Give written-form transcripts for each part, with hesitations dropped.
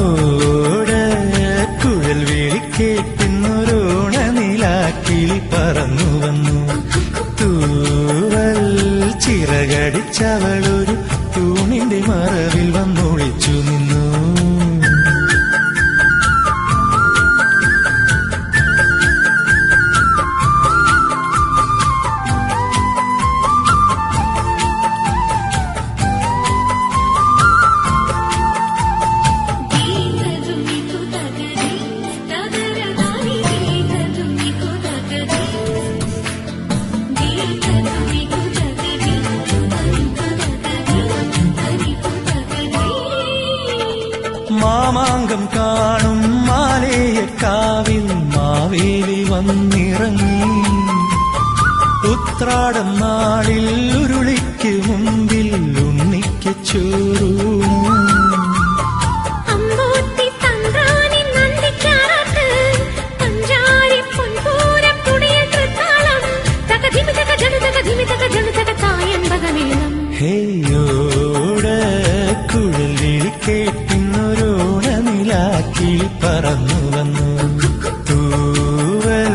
ഓട കുഴൽ വിളിക്കേറ്റുന്നൊരോണ നിലാക്കിളി പറന്നു വന്നു. തൂവൽ ചിറകടിച്ചവളൊരു തൂണിന്റെ മറവിൽ വന്നൊളിച്ചു നിന്നു. മാമാങ്കം കാണും മാലേയക്കാവിൽ മാവേലി വന്നിറങ്ങി. ഉത്രാടം നാളിൽ ഉരുളിക്ക് മുമ്പിൽ ഉണ്ണിക്ക് ചോറൂണു. ഹേയോട കുഴൽ വിളിക്കേറ്റുന്നൊരോണ നിലാക്കിളി പറന്നു വന്നു. തൂവൽ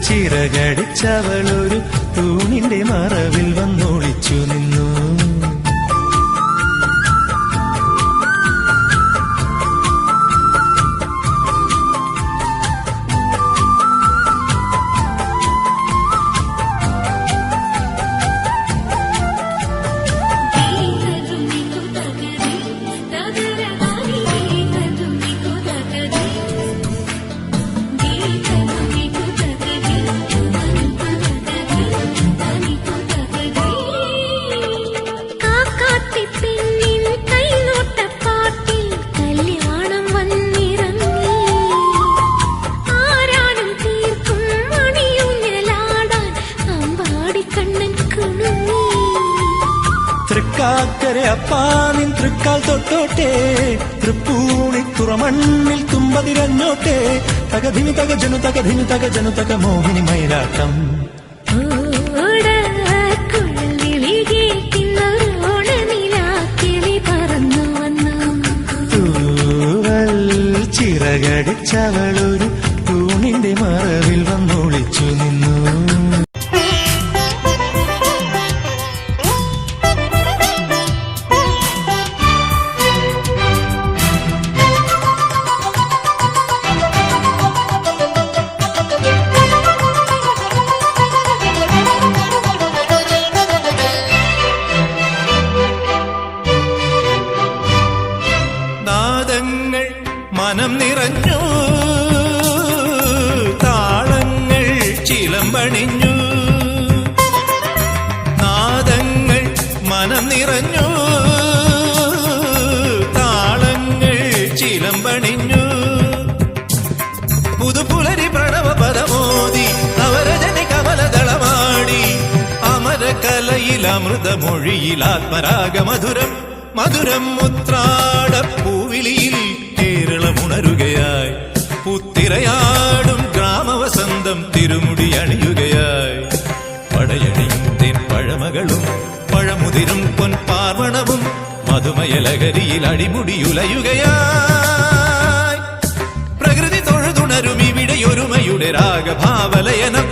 ചിറകടിച്ചവളൊരു തൂണിന്റെ മറവിൽ വന്നൊളിച്ചു നിന്നു. തൃക്കാക്കര അപ്പാനിൻ തൃക്കാൽ തൊട്ടോട്ടെ, തൃപ്പൂണി തുറമണ്ണിൽ തുമ്പതിരഞ്ഞോട്ടെ. തകധിമി തകജനു തകധിമി തകജനു തക മോഹിനി മയിലാട്ടം. തൂവൽ ചിറകടിച്ചവളൊരു തൂണിന്റെ മറവിൽ വന്നൊളിച്ചു നിന്നു. മനം നിറഞ്ഞു, താളങ്ങൾ ചിലമ്പണിഞ്ഞു. നാദങ്ങൾ മനം നിറഞ്ഞു, താളങ്ങൾ ചിലമ്പണിഞ്ഞു. പുതുപുലരി പ്രണവ പദമോദി നവരജനി കമലദളമാടി. അമരകലയിൽ അമൃതമൊഴിയിൽ ആത്മരാഗമധുരം മധുരം. ഉത്രാടപ്പൂവിളിയിൽ കേരളമുണരുകയായി. പുത്തിരയാടും ഗ്രാമവസന്തം തിരുമുടി അണിയുകയായി. പടയണിയും തെൻ പഴമകളും പഴമുതിരും പൊൻപാർവണവും മധുമയലഹരിയിൽ അടിമുടിയുലയുകയായി. പ്രകൃതി തൊഴുതുണരും ഇവിടെയൊരുമയുടെ രാഗഭാവലയനം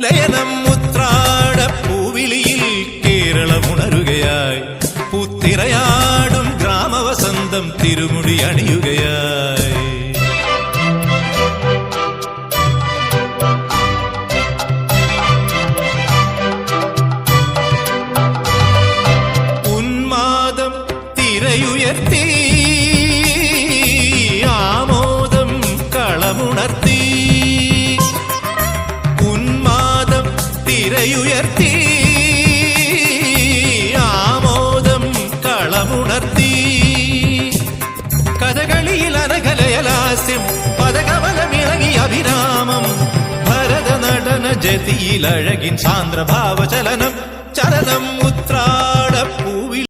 ലയനം. ഉത്രാടപ്പൂവിളിയിൽ കേരളമുണരുകയായി. പുത്തിരയാടും ഗ്രാമവസന്തം തിരുമുടി അണിയുകയായി. ഉന്മാദം തിരയുയർത്തി ആമോദം കളമുണർത്തി. ഉന്മാദം തിരയുയർത്തി കഥകളിയിൽ അനകലയലാസ്യം പദകമലമിളകിയ അഭിരാമം. ഭരതനടന ജതിയിൽ അഴകിൻ സാന്ദ്രഭാവചലനം.